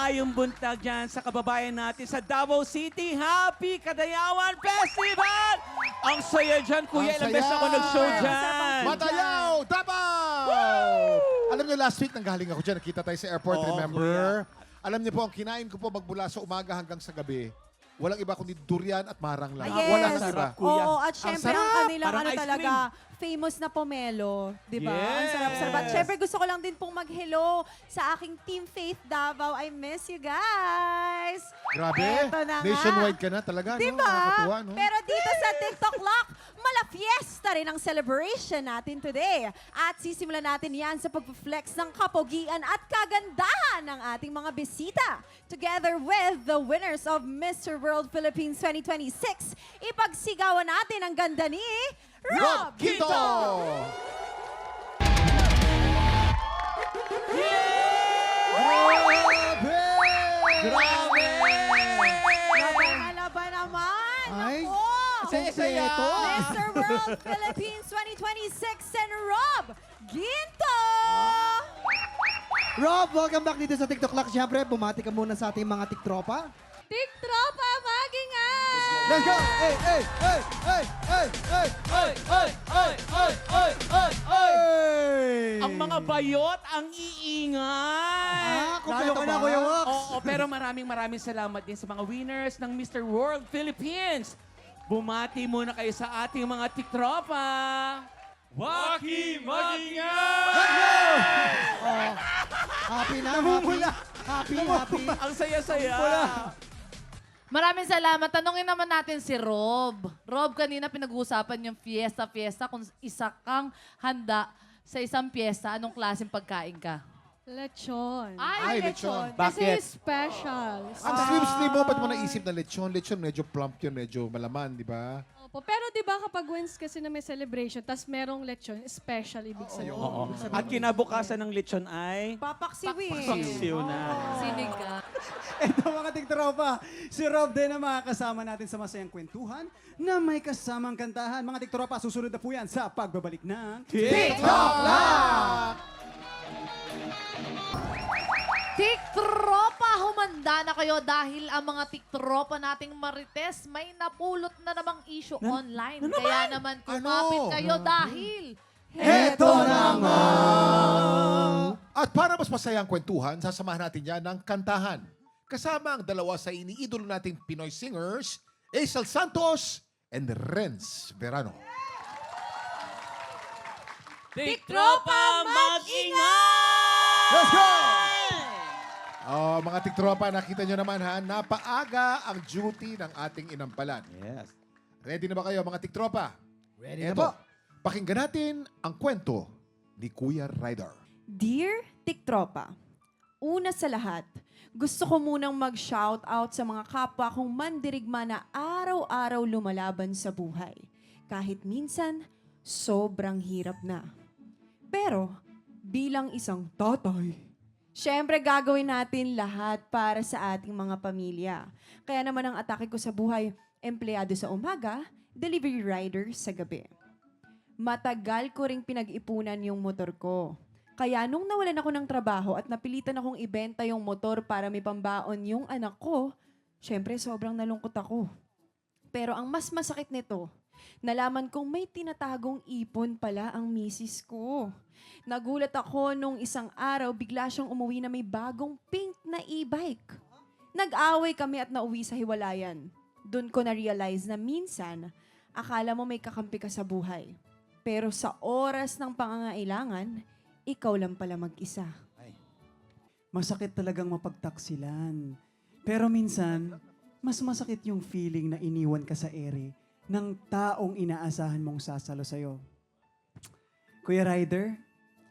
maayong buntag dyan sa kababayan natin sa Davao City. Happy Kadayawan Festival! Ang saya dyan, kuya. Ang Ilang beses saya! ako nag-show dyan. Matayaw! Davao! Alam niyo, last week nanggaling ako dyan. Nakita tayo sa airport, Oo, remember? Alam niyo po, ang kinain ko po magmula sa umaga hanggang sa gabi, walang iba kundi durian at marang lang. Yes. Wala nang iba. Sarap, kuya. Oo, at syempre ang sarap! kanilang Parang ano ice talaga, famous na pomelo, di ba? Ang Yes. sarap-sarap. At syempre gusto ko lang din pong mag-hello sa aking Team Faith Davao. I miss you guys! Grabe. Eto na nga. Nationwide ka na talaga, Di no? ba? Nakakatuwa, no? Pero dito sa TikTok Lock, mala-fiesta rin ang celebration natin today. At sisimulan natin yan sa pag-flex ng kapogian at kagandahan ng ating mga bisita. Together with the winners of Mr. World Philippines 2026, ipagsigawan natin ang ganda ni Rob Quito! Grabe! Grabe! Laban naman! Ay, Ako! kompleto. Mr. World Philippines 2026 and Rob Ginto! Rob, welcome back dito sa TikTok Lock. Siyempre, bumati ka muna sa ating mga tiktropa. TikTropa, magingan! Let's go! Hey, hey, hey, hey, hey, hey, hey, hey, hey, hey, hey, hey, hey! Ang mga bayot, ang iingay. Lalo ka na, Kuya Wax. Oo, pero maraming salamat din sa mga winners ng Mr. World Philippines. Bumati muna kayo sa ating mga tiktropa. Waki Magingan! Happy na, happy. Happy. Ang saya-saya. Maraming salamat. Tanungin naman natin si Rob. Rob, kanina pinag-uusapan yung fiesta. Kung isa kang handa sa isang fiesta, anong klaseng pagkain ka? Lechon. Ay, lechon. Kasi Bakit? special. Ang slim-slim mo, ba't mo naisip na lechon? Lechon, medyo plump yun, medyo malaman, di ba? Opo. Pero di ba kapag once kasi na may celebration, tas merong lechon, special ibig sabihin. Oo. At kinabukasan ng lechon ay Papaksiwin. paksiw na. Sinig ka. Ito mga tiktropa, si Rob din ang makakasama natin sa masayang kwentuhan na may kasamang kantahan. Mga tiktropa, susunod na po yan sa pagbabalik ng TikTok Lock! Tiktropa, humanda na kayo dahil ang mga tiktropa nating marites may napulot na namang issue online. Kaya naman kumapit Ano? kayo dahil Eto na nga! At para mas masayang kwentuhan, sasamahan natin yan ng kantahan. Kasama ang dalawa sa iniidolo nating Pinoy singers, Aisel Santos and Renz Verano. Tiktropa mag-ingay! Let's go! Oh, mga tiktropa, nakita nyo naman ha, napaaga ang duty ng ating inampalan. Yes. Ready na ba kayo mga tiktropa? Ready na Eto, po. pakinggan natin ang kwento ni Kuya Ryder. Dear TikTropa, una sa lahat, gusto ko munang mag-shoutout sa mga kapwa kong mandirigma na araw-araw lumalaban sa buhay. Kahit minsan, sobrang hirap na. Pero, bilang isang tatay, syempre gagawin natin lahat para sa ating mga pamilya. Kaya naman ang atake ko sa buhay, empleyado sa umaga, delivery rider sa gabi. Matagal ko ring pinag-ipunan yung motor ko. Kaya nung nawalan ako ng trabaho at napilitan akong ibenta yung motor para may pambaon yung anak ko, syempre sobrang nalungkot ako. Pero ang mas masakit nito, nalaman kong may tinatagong ipon pala ang misis ko. Nagulat ako nung isang araw, bigla siyang umuwi na may bagong pink na e-bike. Nag-away kami at nauwi sa hiwalayan. Doon ko na-realize na minsan, akala mo may kakampi ka sa buhay. Pero sa oras ng pangangailangan, ikaw lang pala mag-isa. Masakit talagang mapagtaksilan. Pero minsan, mas masakit yung feeling na iniwan ka sa ere ng taong inaasahan mong sasalo sa'yo. Kuya Ryder,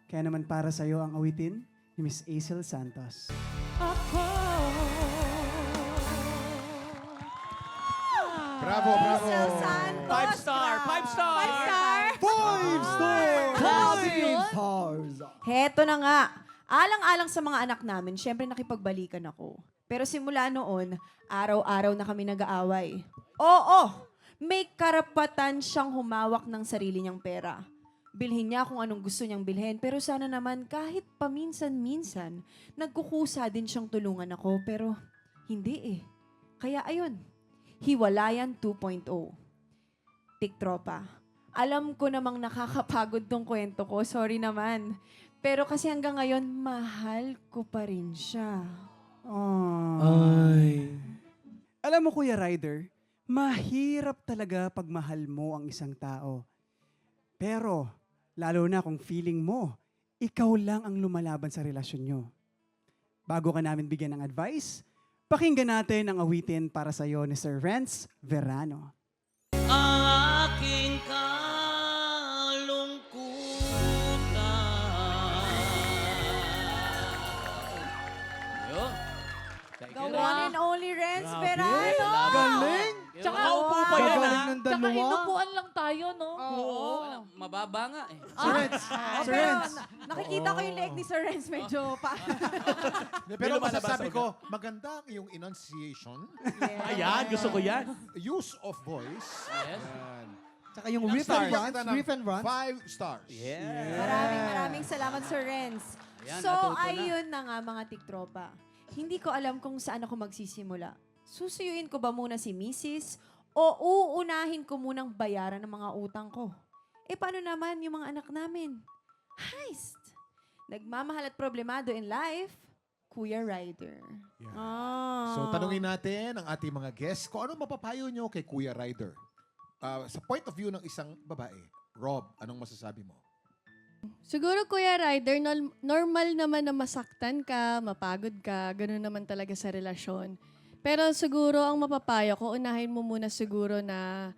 kaya naman para sa'yo ang awitin ni Miss Aisel Santos. Bravo, bravo! Hazel Santos. 5-star, 5-star. 5-star. 5 stars! Heto na nga. Alang-alang sa mga anak namin, syempre nakipagbalikan ako. Pero simula noon, araw-araw na kami nag-aaway. Oo, may karapatan siyang humawak ng sarili niyang pera. bilhin niya kung anong gusto niyang bilhin. Pero sana naman kahit paminsan-minsan, nagkukusa din siyang tulungan ako. Pero hindi eh. Kaya ayun, Hiwalayan 2.0. Tiktropa, alam ko namang nakakapagod tong kwento ko. Sorry naman. Pero kasi hanggang ngayon, mahal ko pa rin siya. Alam mo, Kuya Ryder, mahirap talaga pag mahal mo ang isang tao. Pero, lalo na kung feeling mo, ikaw lang ang lumalaban sa relasyon nyo. Bago ka namin bigyan ng advice, pakinggan natin ang awitin para sa iyo ni Sir Renz Verano. Aking kalungkutan. Yun. Thank The you, one Ren. and only Renz Grabe. Verano! Galing! Tsaka, Nakaupo pa yan, Gagaling ha? ng Tsaka dalawa. inupuan lang tayo, no? Oo. Mababa nga eh. Sir Renz, Sir Pero Renz. nakikita ko yung leg ni Sir Renz medyo pa. Pero lumalabas masasabi ulit. ko, maganda ang iyong enunciation, Ayan, gusto ko yan. use of voice. Yes. Yan. Tsaka yung Ilang riff and stars? runs, riff and runs. 5 stars. Maraming salamat, Sir Renz. Ayan, So, natuto na. ayun na nga mga tiktropa. Hindi ko alam kung saan ako magsisimula. Susuyuin ko ba muna si Mrs. o uunahin ko munang bayaran ng mga utang ko? Eh, paano naman yung mga anak namin? Heist! Nagmamahal at problemado in life, Kuya Ryder. Yeah. Ah. So, tanungin natin ang ating mga guests kung ano mapapayo nyo kay Kuya Ryder. Sa point of view ng isang babae, Rob, anong masasabi mo? Siguro, Kuya Ryder, normal naman na masaktan ka, mapagod ka, gano'n naman talaga sa relasyon. Pero siguro ang mapapayo ko, unahin mo muna siguro na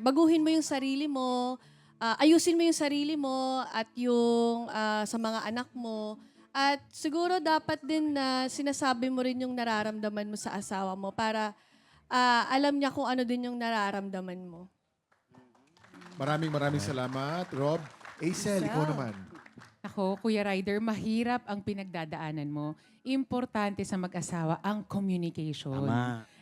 baguhin mo yung sarili mo, ayusin mo yung sarili mo at yung sa mga anak mo. At siguro dapat din na sinasabi mo rin yung nararamdaman mo sa asawa mo para alam niya kung ano din yung nararamdaman mo. Maraming salamat, Rob. Aisel, ikaw naman. Ako, Kuya Ryder, mahirap ang pinagdadaanan mo. Importante sa mag-asawa ang communication.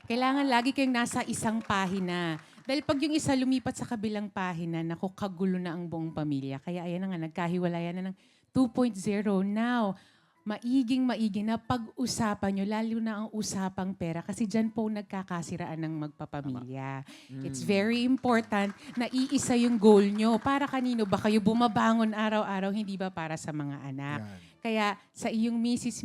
Kailangan lagi kayong nasa isang pahina. Dahil pag yung isa lumipat sa kabilang pahina, naku, kagulo na ang buong pamilya. Kaya ayan na nga, nagkahiwalayan na ng 2.0. Now, maigi na pag-usapan nyo, lalo na ang usapang pera. Kasi dyan po nagkakasiraan ng magpapamilya. It's very important na iisa yung goal nyo. Para kanino ba kayo bumabangon araw-araw, hindi ba para sa mga anak? Yan. Kaya sa iyong misis,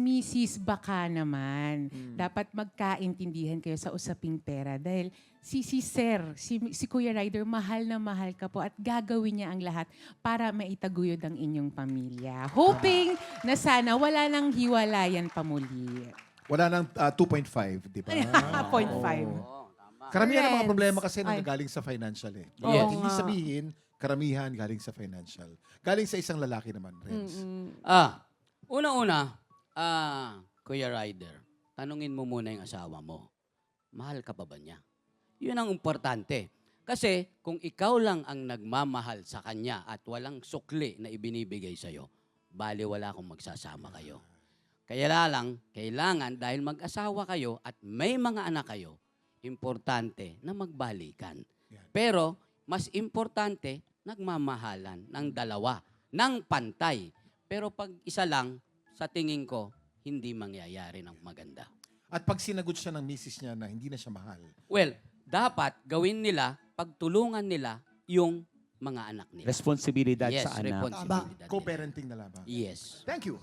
baka naman, dapat magkaintindihan kayo sa usaping pera. Dahil si Kuya Ryder, mahal na mahal ka po at gagawin niya ang lahat para maitaguyod ang inyong pamilya. Hoping na sana wala nang hiwalayan pa muli. Wala nang 2.5, di ba? 0.5. Karamihan ng mga Renz. problema kasi Ay. nanggagaling sa financial eh. Oo Hindi nga. sabihin, karamihan galing sa financial. Galing sa isang lalaki naman, Renz. Una-una, Kuya Ryder, tanungin mo muna yung asawa mo. Mahal ka pa ba niya? Yun ang importante. Kasi kung ikaw lang ang nagmamahal sa kanya at walang sukli na ibinibigay sa'yo, baliwala kung magsasama kayo. Kaya lang, kailangan dahil mag-asawa kayo at may mga anak kayo, importante na magbalikan. Yan. Pero mas importante, nagmamahalan ng dalawa, ng pantay. Pero pag isa lang, sa tingin ko, hindi mangyayari ng maganda. At pag sinagot siya ng misis niya na hindi na siya mahal, Well, dapat gawin nila, pagtulungan nila yung mga anak nila. Responsibilidad Yes, sa anak. responsibilidad nila. co-parenting na lamang. Yes. Thank you.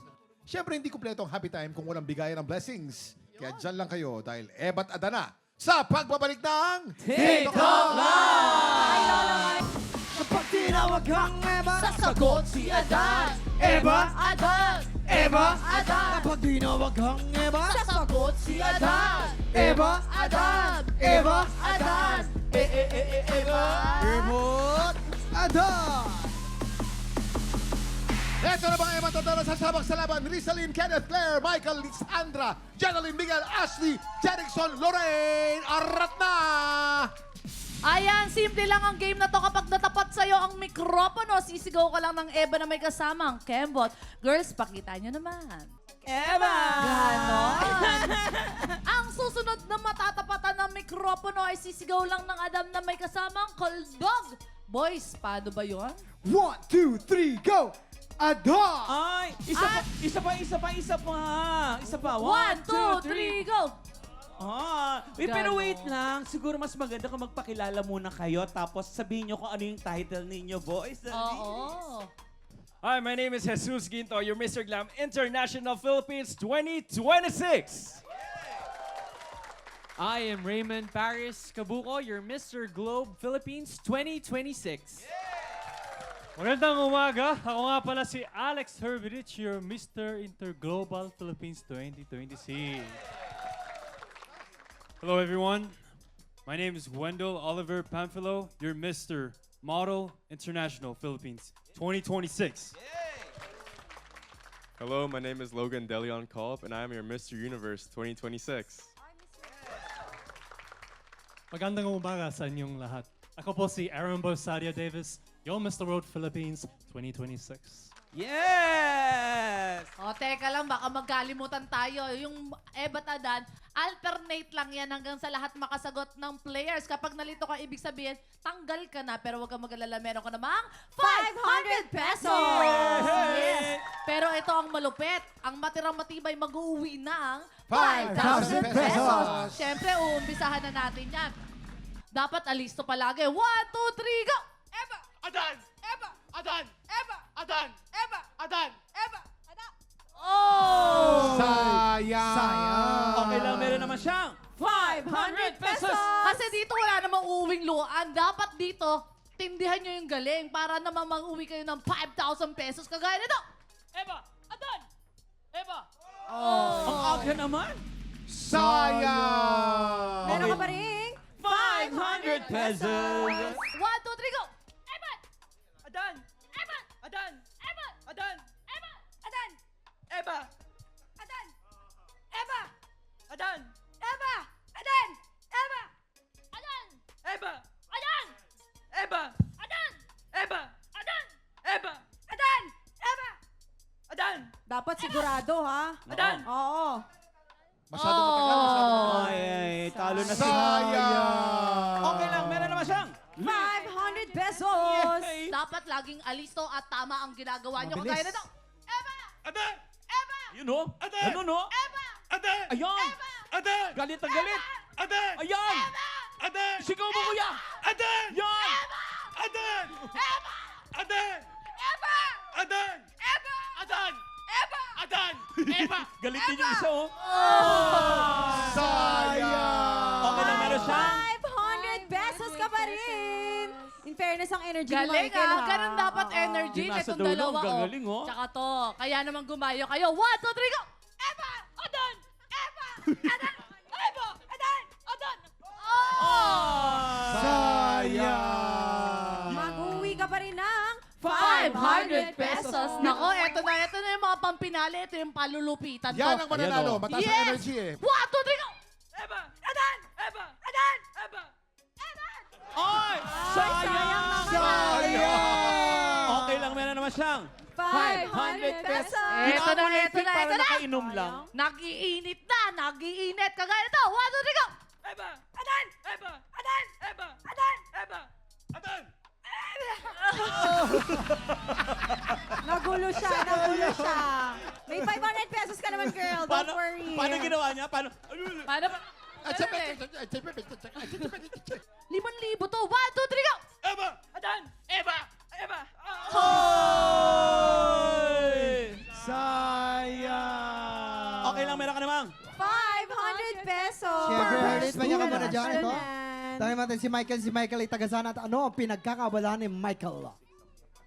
Siyempre, hindi kumpleto ang happy time kung walang bigayan ng blessings. Kaya dyan lang kayo dahil Ebat Adana sa pagbabalik ng TikTok Kapag tinawag kang Eva, Sasagot si Adan! Eva, Adan! Eva, Adan! kapag tinawag kang Eva, Sasagot si Adan! Eva, Adan! Eva, Adan! Eva! Ebot, Ada! Ito na mga Ebat Adana sasabak sa laban. Rizalyn, Kenneth, Claire, Michael, Lisandra, Jeneline, Miguel, Ashley, Jerickson, Lorraine, Arat na! Ayan, simple lang ang game na to. Kapag natapat sa'yo ang mikropono, sisigaw ka lang ng Eva na may kasamang Kembot. Girls, pakita nyo naman. Eva! Ganon. Ang susunod na matatapatan ng ng mikropono ay sisigaw lang ng Adam na may kasamang koldog. Boys, paano ba yun? 1, 2, 3, go! Ada! Ay, isa pa. Isa pa. 1, 2, 3, go! Pero Ganon. wait lang. Siguro mas maganda kung magpakilala muna kayo tapos sabihin nyo kung ano yung title ninyo, boys. Oo. Hi, my name is Jesus Ginto, your Mr. Glam International Philippines 2026. I am Raymond Paris Kabuko, your Mr. Globe Philippines 2026. Magandang umaga. Ako nga pala si Alex Herberich, your Mr. Interglobal Philippines 2026. Hello, everyone. My name is Wendell Oliver Pamphilo, your Mr. Model International Philippines 2026. Hello, my name is Logan Deleon Culp, and I am your Mr. Universe 2026. Magandang umaga sa inyong lahat. Ako po si Aaron Bosadia Davis, your Mr. World Philippines 2026. Yes! O, teka lang, baka magkalimutan tayo. Yung Ebat Adan, alternate lang yan hanggang sa lahat makasagot ng players. Kapag nalito ka, ibig sabihin, tanggal ka na. Pero huwag kang mag-alala, meron ka namang 500 pesos! Yes! Pero ito ang malupit. Ang matirang matibay mag-uwi ng 5,000 pesos! Siyempre, uumpisahan na natin yan. Dapat alisto palagi. 1, 2, 3, go! Eba! Adan! Eba! Adan! Eba! Adan! Eba! Adan! Eba! Ada! Oh! Sayang! Okay lang, meron naman siyang 500 pesos! Kasi dito wala namang uuwing luan. Dapat dito, tindihan nyo yung galing para naman mag-uwi kayo ng 5,000 pesos. Kagaya nito. Eba! Adan! Eba! Ang aga naman! Sayang! Meron ka pa rin 500 pesos! 1, 2, 3, go! Eba! Adan! Eba! Adan! Eba! Adan! Eba! Adan! Eba! Adan! Eba! Adan! Eba! Adan! Eba! Adan! Eba! Adan! Eba! Adan! Eba! Adan! Eba! Adan! Eba! Adan! Dapat sigurado, ha? Adan! Oo. Masyado matagal, masyado matagal. Ay, talo na si Sayang! Okay lang, meron naman siyang 500 pesos! Dapat laging alisto at tama ang ginagawa nyo. Kagaya nito. Eba! Adan! Eba! Yun o. Adan! Ano no? Eba! Adan! Ayan! Adan! Galit na galit! Adan! Ayan! Adan! Sigaw mo, kuya! Adan! Yan! Adan! Eba! Adan! Eba! Adan! Eba! Adan! Eba! Adan! Eba! Galit din yung isa, oh. Sayang! Okay lang, meron siyang 500 pesos ka pa rin! In fairness, ang energy ni Galing Michael, ah. ha? Ganun dapat energy. Yung nasa Itong dulo, dalawa, ang gagaling, oh. Tsaka to. Kaya naman gumayo kayo. 1, 2, 3, go! Eba! Adan! Eba! Adan! Eba! Adan! Adan! Oh! Sayang! Mag-uwi ka pa rin ng 500 pesos. Nako, eto na yung mga pampinali. Ito yung palulupitan ko. Yan ang mananalo. Ayan, oh. Mataas ang Yes! energy eh. 1, 2, 3, go! Eba! Adan! Eba! Adan! Eba! Adan! Ay! Sayang! Sayang! Okay lang, meron naman siyang 500 pesos! Eto na, eto na, para eto na. nakainom lang. Nag-iinit na, nag-iinit. Kagaya nito. 1, 2, 3, go! Eba! Adan! Eba! Adan! Eba! Adan! Eba! Adan! Nagulo siya, nagulo siya. May 500 pesos ka naman, girl. Don't worry. Paano ginawa niya? Paano? Paano ba? 5,000 to. 1, 2, 3, go! Eba! Adan! Eba! Eba! Sayang! Okay lang, meron ka namang 500 pesos! Siyempre, Ernest, manya ka muna dyan. Ito. Personal. Tanong natin si Michael. Si Michael ay taga-sana. At ano ang pinagkakaabalahan ni Michael?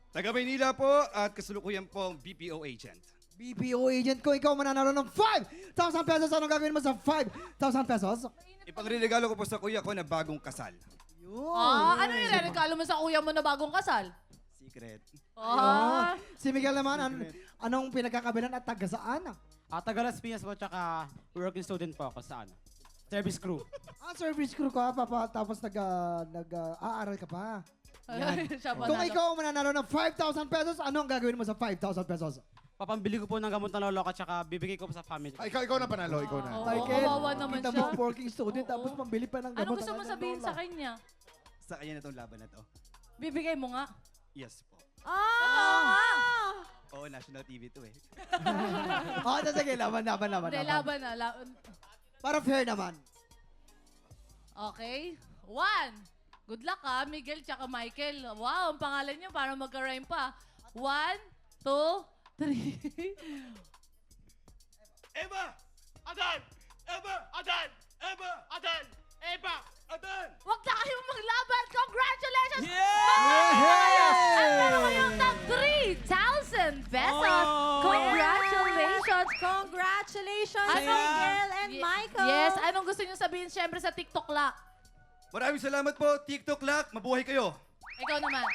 Taga Maynila po at kasalukuyan po ang BPO agent. BPO agent ko, ikaw mananalo ng 5,000 pesos. Anong gagawin mo sa 5,000 pesos? Ipangregalo ko po sa kuya ko na bagong kasal. Ano yung regalo mo sa kuya mo na bagong kasal? Secret. Si Miguel naman, anong pinagkakabilan at taga-saan? Taga Las Piñas po, tsaka working student po ako sa service crew. Service crew ka, tapos nag-aaral ka pa. Siya ba Kung na- ikaw ang mananalo ng 5,000 pesos, anong gagawin mo sa 5,000 pesos? Papambili ko po ng gamot na lolo ko tsaka bibigay ko po sa family. Ikaw na panalo, ikaw na. Oo, Michael, kawawa naman kita siya. mo working student tapos pambili pa ng gamot. Ano gusto mo ang sabihin lola. sa kanya? Sa kanya na tong laban na to. Bibigay mo nga. Yes po. Oo, national TV to eh. Sige, laban. Hindi, laban na. Para fair naman. Okay. 1. Good luck ha, Miguel tsaka Michael. Wow, ang pangalan niyo para magka-rhyme pa. 1, 2, 3. Eva! Adan! Eva! Adan! Eva! Adan! Eva! Adan! Huwag na kayong maglaban! Congratulations! Yes! At meron kayong tag 3,000 pesos! Congratulations! Congratulations, Ano? Miguel and Michael! Yes, anong gusto niyo sabihin siyempre sa TikTok Lock? Maraming salamat po, TikTok Lock. Mabuhay kayo. Ikaw naman.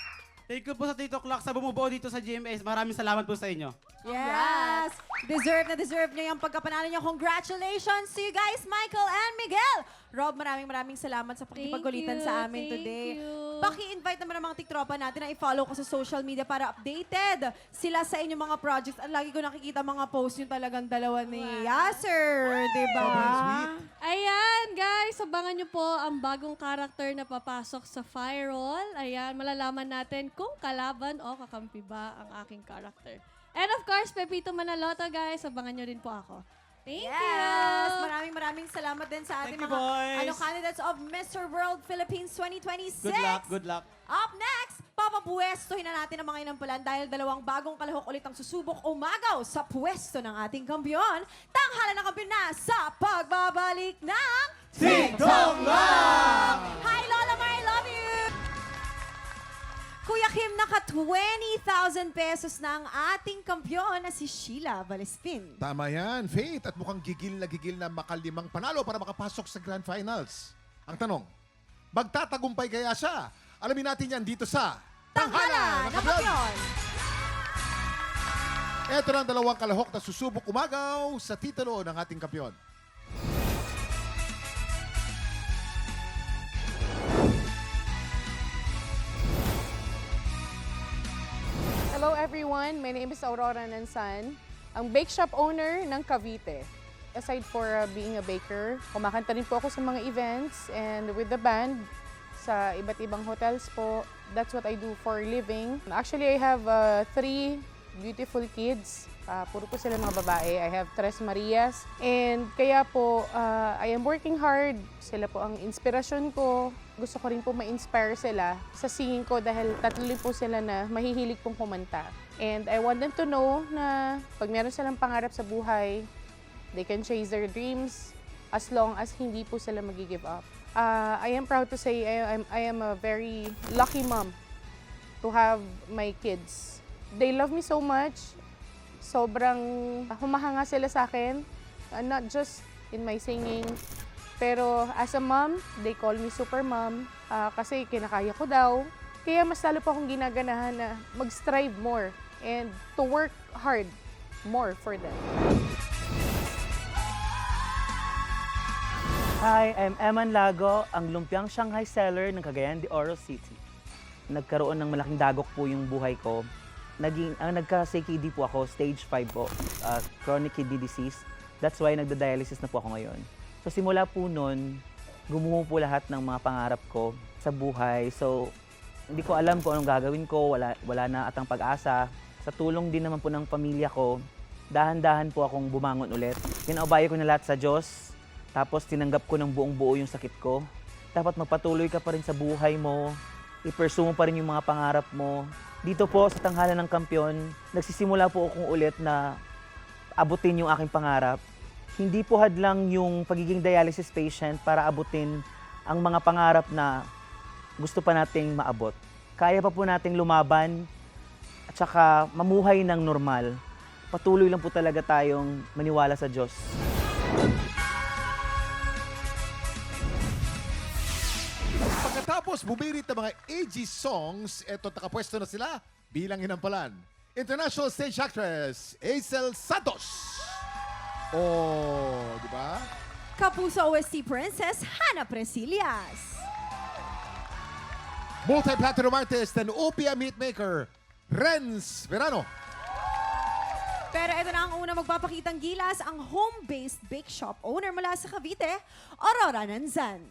Thank you po sa TikTok Lock sa bumubuo dito sa GMS. Maraming salamat po sa inyo. Yes! Deserve nyo yung pagkapanalo nyo. Congratulations to you guys, Michael and Miguel! Rob, maraming salamat sa pakipagkulitan sa amin today. Paki-invite naman ang mga tiktropa natin na i-follow ko sa social media para updated sila sa inyong mga projects. At lagi ko nakikita mga post yung talagang dalawa ni Yasser, di ba? Sobrang sweet. Ayan, guys, abangan nyo po ang bagong karakter na papasok sa Firewall. Ayan, malalaman natin kung kalaban o kakampi ba ang aking karakter. And of course, Pepito Manaloto, guys, abangan nyo rin po ako. Thank Yes! you! Maraming salamat din sa ating Thank you, mga boys! candidates of Mr. World Philippines 2026. Good luck. Up next, papapuwestohin na natin ang mga inampulan dahil dalawang bagong kalahok ulit ang susubok umagaw sa pwesto ng ating kampiyon. Tanghalan ng kampiyon na sa pagbabalik ng TikTok Lock! Hi Lola Mar, I love you! Kuya Kim, naka 20,000 pesos na ang ating kampiyon na si Sheila Valespin. Tama yan, Faith. At mukhang gigil na makalimang panalo para makapasok sa Grand Finals. Ang tanong, magtatagumpay kaya siya? Alamin natin yan dito sa Tanghalan ng kampiyon! Ito na ang dalawang kalahok na susubok umagaw sa titulo ng ating kampiyon. Hello everyone, my name is Aurora Nansan, ang bake shop owner ng Cavite. Aside for being a baker, kumakanta rin po ako sa mga events and with the band sa iba't ibang hotels po. That's what I do for living. Actually, I have 3 beautiful kids. Puro po sila mga babae. I have 3 Marias. And kaya po, I am working hard. Sila po ang inspirasyon ko. Gusto ko rin po ma-inspire sila sa singing ko dahil 3 po sila na mahihilig pong kumanta. And I want them to know na pag meron silang pangarap sa buhay, they can chase their dreams as long as hindi po sila mag-give up. I am proud to say I am a very lucky mom to have my kids. They love me so much. Sobrang humahanga sila sa akin. Not just in my singing, pero as a mom, they call me super mom kasi kinakaya ko daw. Kaya mas lalo pa akong ginaganahan na mag-strive more and to work hard more for them. Hi, I'm Eman Lago, ang lumpiang Shanghai seller ng Cagayan de Oro City. Nagkaroon ng malaking dagok po yung buhay ko. Nagka-CKD po ako, stage 5 po, chronic kidney disease. That's why nagda-dialysis na po ako ngayon. So simula po nun, gumuho po lahat ng mga pangarap ko sa buhay. So hindi ko alam kung anong gagawin ko, wala na atang pag-asa. Sa tulong din naman po ng pamilya ko, dahan-dahan po akong bumangon ulit. Pinaubaya ko na lahat sa Diyos. Tapos tinanggap ko ng buong buo yung sakit ko. Dapat magpatuloy ka pa rin sa buhay mo. I-pursue mo pa rin yung mga pangarap mo. Dito po sa Tanghalan ng Kampiyon, nagsisimula po akong ulit na abutin yung aking pangarap. Hindi po hadlang yung pagiging dialysis patient para abutin ang mga pangarap na gusto pa nating maabot. Kaya pa po nating lumaban at saka mamuhay ng normal. Patuloy lang po talaga tayong maniwala sa Diyos. Pagkatapos bumirit ng mga AG songs, eto nakapwesto na sila bilang hinampalan. International stage actress, Aisel Santos. Oh, di ba? Kapuso OST Princess, Hannah Presillas. Multi-platinum artist and OPM hitmaker, Renz Verano. Pero ito na ang una magpapakitang gilas, ang home-based bake shop owner mula sa Cavite, Aurora Nanzan.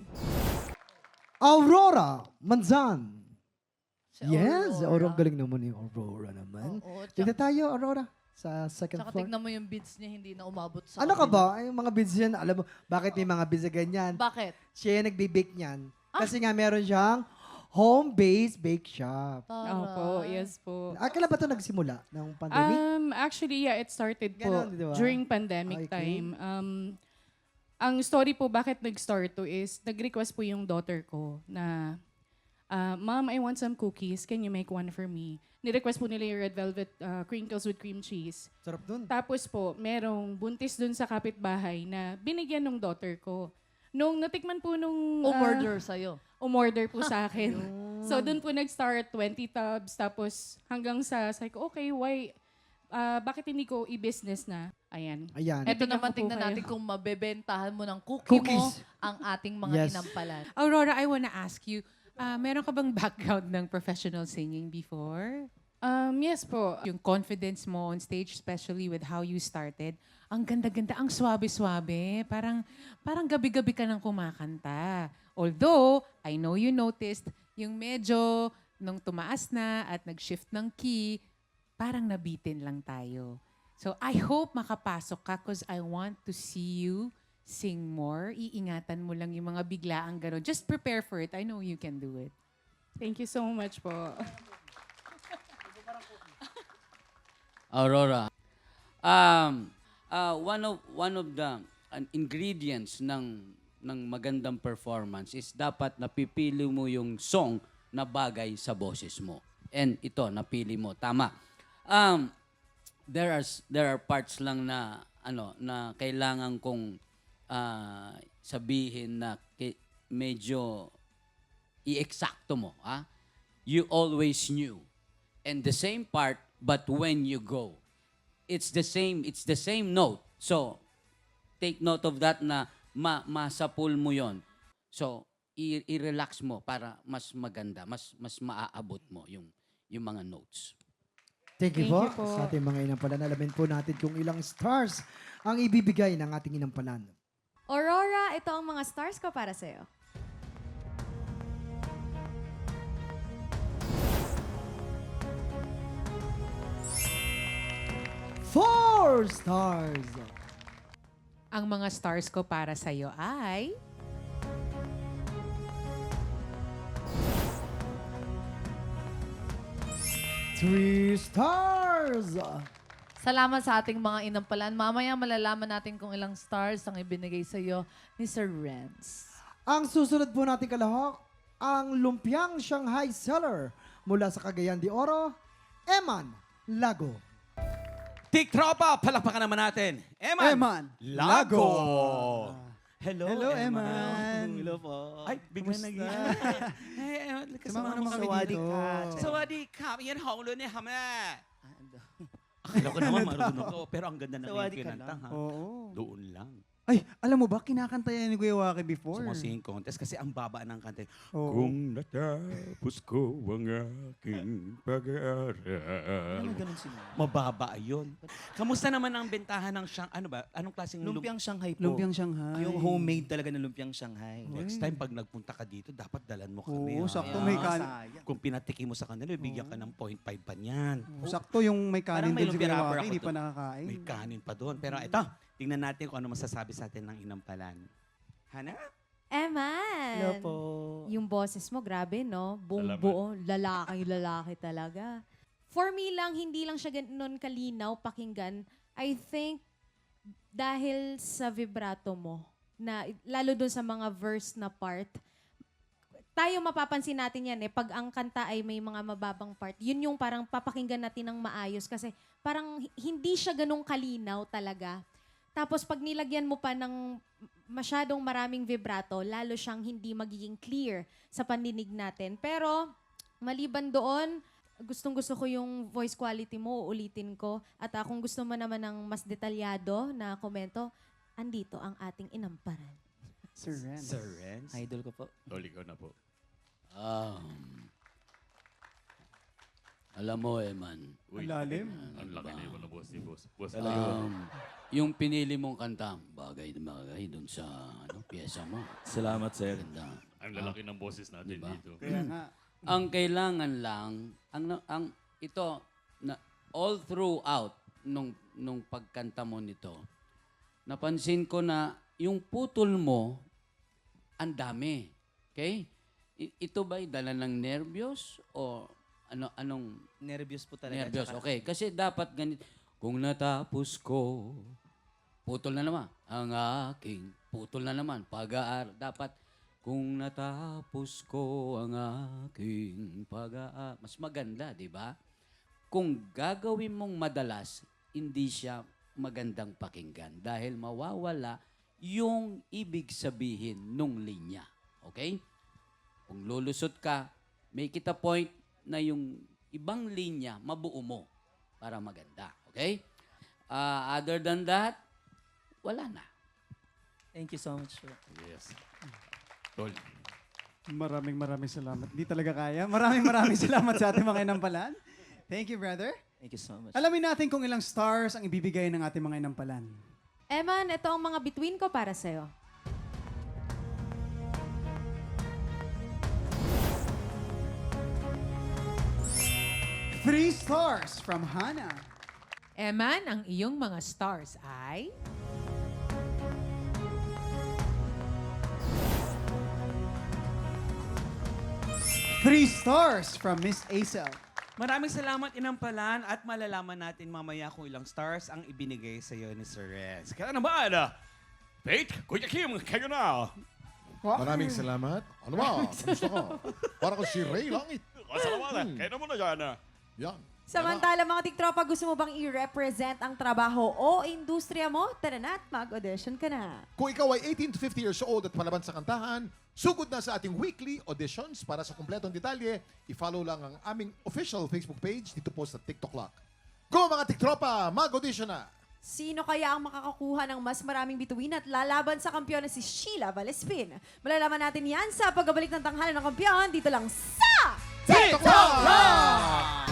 Aurora Manzan. Si Yes, Aurora. Aurora. Galing naman yung Aurora naman. Oo, Dito tayo, Aurora, sa second Tsaka floor. tignan mo yung beads niya, hindi na umabot sa Ano ka kabila. ba? Yung mga beads yan, alam mo, bakit may mga beads na ganyan? Bakit? Siya yung nagbe-bake niyan. Kasi nga meron siyang home-based bake shop. Opo, yes po. Kailan ba ito nagsimula? Ng pandemic? Actually, yeah, it started po Ganon, di ba? during pandemic Okay. time. Ang story po bakit nag-start to is, nag-request po yung daughter ko na, Mom, I want some cookies. Can you make one for me? Ni-request po nila yung red velvet crinkles with cream cheese. Sarap dun. Tapos po, merong buntis dun sa kapitbahay na binigyan ng daughter ko. Nung natikman po nung... Umorder sa'yo. Umorder po sa akin. So, dun po nag-start 20 tubs. Tapos hanggang sa, sabi ko, okay, why... bakit hindi ko i-business na? Ayan. Ayan. Ito Tingnan naman, ko po tingnan kayo. natin kung mabebentahan mo ng cookie mo Cookies. ang ating mga Yes. inampalan. Aurora, I wanna ask you, meron ka bang background ng professional singing before? Yes po. Yung confidence mo on stage, especially with how you started, ang ganda-ganda, ang swabe-swabe. Parang gabi-gabi ka nang kumakanta. Although, I know you noticed, yung medyo nung tumaas na at nag-shift ng key, parang nabitin lang tayo. So I hope makapasok ka because I want to see you sing more. Iingatan mo lang yung mga biglaang gano'n. Just prepare for it. I know you can do it. Thank you so much po. Aurora. One of the ingredients ng magandang performance is dapat napipili mo yung song na bagay sa boses mo. And ito, napili mo. Tama. There are parts lang na na kailangan kong sabihin na medyo i-eksakto mo. You always knew. And the same part, but when you go, it's the same note. So, take note of that na masapul mo yon. So, i-relax mo para mas maganda, mas maaabot mo yung mga notes. Thank you po sa ating mga inampalan. Alamin po natin kung ilang stars ang ibibigay ng ating inampalan. Aurora, ito ang mga stars ko para sa'yo. Four stars! Ang mga stars ko para sa'yo ay... Three stars! Salamat sa ating mga inampalan. Mamaya malalaman natin kung ilang stars ang ibinigay sa'yo ni Sir Renz. Ang susunod po natin kalahok, ang Lumpiang Shanghai Seller mula sa Cagayan de Oro, Eman Lago. Tiktropa, palakpakan naman natin. Eman Lago. Hello, Eman. Hello po. Ay, bigla naging... Kasama naman kami dito. Sawadee ka. Yan, honglo ni Hama. Akala ko naman marunong ako, pero ang ganda na yung Sawadee ka kinanta, lang. ha? Oo. Doon lang. Ay, alam mo ba, kinakanta yan ni Kuya Waki before. Sumusinging contest kasi ang baba ng kanta. Oo. Kung natapos ko ang aking pag-aaral. Ano ganun sila? Mababa yun. Kamusta naman ang bentahan ng anong klaseng Lumpiang Shanghai po. Lumpiang Shanghai. Yung homemade talaga na lumpiang Shanghai. Next time, pag nagpunta ka dito, dapat dalan mo kami. Oo, ha? sakto may kanin. Kung pinatikim mo sa kanila, bigyan ka ng 0.5 pa niyan. Sakto yung may kanin Parang may din si lumpia Kuya wrapper Waki, ako hindi pa doon. nakakain. May kanin pa doon. Pero ito, tingnan natin kung ano masasabi sa atin ng inampalan. Hana? Eman! Hello po. Yung boses mo, grabe, no? Buong Salamat. buo, lalaki talaga. For me lang, hindi lang siya ganun kalinaw pakinggan. I think, dahil sa vibrato mo, na lalo dun sa mga verse na part, tayo mapapansin natin yan pag ang kanta ay may mga mababang part, yun yung parang papakinggan natin ng maayos kasi parang hindi siya ganun kalinaw talaga. Tapos pag nilagyan mo pa ng masyadong maraming vibrato, lalo siyang hindi magiging clear sa pandinig natin. Pero maliban doon, gustong-gusto ko yung voice quality mo, ulitin ko. At kung gusto mo naman ng mas detalyado na komento, andito ang ating inamparan. Sir Renz. Sir Renz? Idol ko po. Loli ko na po. Alam mo, Eman. Ang lalim. Ang laki na yung boss ni boss. Boss, Yung pinili mong kanta, bagay na bagay dun sa pyesa mo. Salamat, sir. Ganda. ang lalaki ng boses natin Diba? dito. Kaya nga. Ang kailangan lang, ito, na all throughout nung pagkanta mo nito, napansin ko na yung putol mo, ang dami. Okay? Ito ba'y dala ng nervyos o anong Nervyos po talaga. nervyos? Tsaka- Okay, kasi dapat ganito. Kung natapos ko, putol na naman. Ang aking putol na naman. Pag-aaral. Dapat, kung natapos ko ang aking pag-aaral. Mas maganda, di ba? Kung gagawin mong madalas, hindi siya magandang pakinggan dahil mawawala yung ibig sabihin nung linya. Okay? Kung lulusot ka, make it a point na yung ibang linya, mabuo mo para maganda. Okay? Other than that, wala na. Thank you so much, sir. Yes. Tol. Maraming salamat. Hindi talaga kaya. Maraming salamat sa ating mga inampalan. Thank you, brother. Thank you so much. Alamin natin kung ilang stars ang ibibigay ng ating mga inampalan. Eman, ito ang mga bituin ko para sa'yo. Three stars from Hana. Eman, ang iyong mga stars ay... Three stars from Miss Acel. Maraming salamat inampalan at malalaman natin mamaya kung ilang stars ang ibinigay sa iyo ni Sir Renz. Kaya naman, Faith, Kuya Kim, kayo na. Maraming salamat. Ano ba? Kamusta ka? Para ko si Ray Langit. Salamat. Kayo na muna dyan. Yan. Samantala, mga tiktropa, gusto mo bang i-represent ang trabaho o industriya mo? Tara na at mag-audition ka na. Kung ikaw ay 18 to 50 years old at palaban sa kantahan, sugod na sa ating weekly auditions. Para sa kumpletong detalye, i-follow lang ang aming official Facebook page dito po sa TikTok Lock. Go mga tiktropa, mag-audition na! Sino kaya ang makakakuha ng mas maraming bituin at lalaban sa kampiyon na si Sheila Valespin? Malalaman natin yan sa pagbabalik ng tanghalan ng kampiyon dito lang sa TikTok Lock!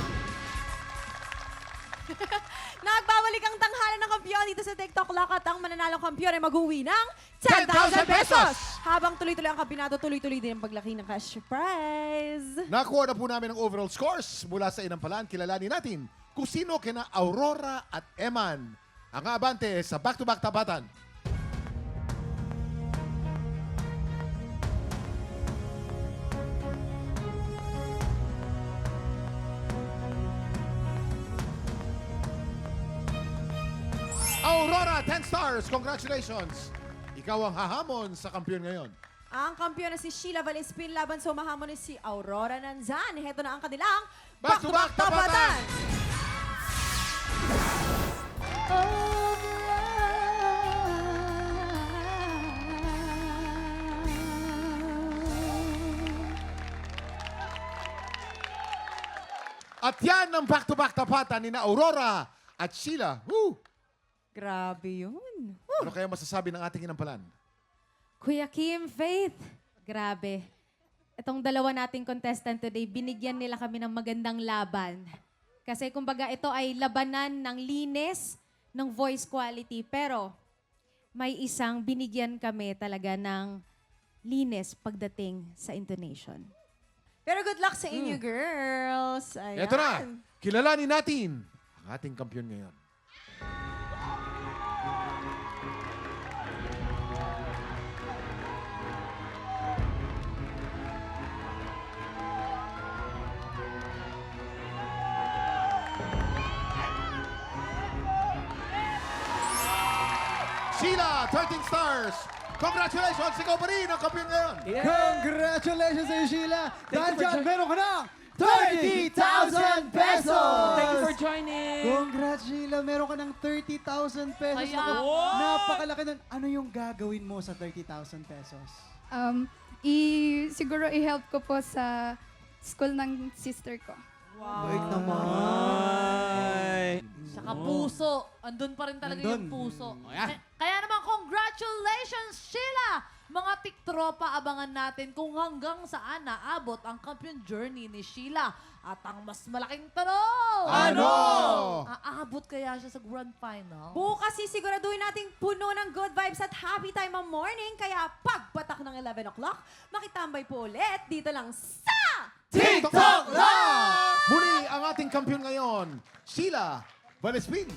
Nagbabalik ang tanghalan ng kampiyon dito sa TikTok Lock at ang mananalong kampiyon ay mag-uwi ng 10,000 pesos! Habang tuloy-tuloy ang kampinato, tuloy-tuloy din ang paglaki ng cash prize. Nakuha na po namin ang overall scores mula sa inampalan. Kilalanin natin kung sino kina Aurora at Eman ang abante sa back-to-back tapatan. Aurora, 10 stars. Congratulations. Ikaw ang hahamon sa kampiyon ngayon. Ang kampiyon na si Sheila Valespin laban sa umahamon ni si Aurora Nanzan. Heto na ang kanilang Back-to-back tapatan! At yan ang back-to-back tapatan ni na Aurora at Sheila. Woo! Grabe yun. Ano kaya masasabi ng ating inampalan? Kuya Kim, Faith, grabe. Itong dalawa nating contestant today, binigyan nila kami ng magandang laban. Kasi kumbaga ito ay labanan ng linis, ng voice quality. Pero may isang binigyan kami talaga ng linis pagdating sa intonation. Pero good luck sa inyo, girls. Ayan. Ito na, kilalanin natin ang ating kampiyon ngayon. Sheila, 13 stars. Congratulations! Ikaw pa rin ang kampiyon ngayon. Congratulations sa iyo, Sheila. Dahil you for dyan, join- meron ka ng 30,000 pesos! Thank you for joining. Congrats, Sheila. Meron ka ng 30,000 pesos. Kaya- Naku, Wow! napakalaki nun. Ano yung gagawin mo sa 30,000 pesos? Siguro i-help ko po sa school ng sister ko. Wait naman. Saka puso. Andun pa rin talaga yung Nandun. puso. Oh, yeah. Kaya naman, congratulations, Sheila! Mga tiktropa, abangan natin kung hanggang saan naabot ang champion journey ni Sheila. At ang mas malaking tanong! Ano? Aabot kaya siya sa grand final? Bukas sisiguraduhin nating puno ng good vibes at happy time ang morning. Kaya pagpatak ng 11 o'clock, makitambay po ulit dito lang sa TikTok Live! Muli ang ating kampiyon ngayon, Sheila Valespin.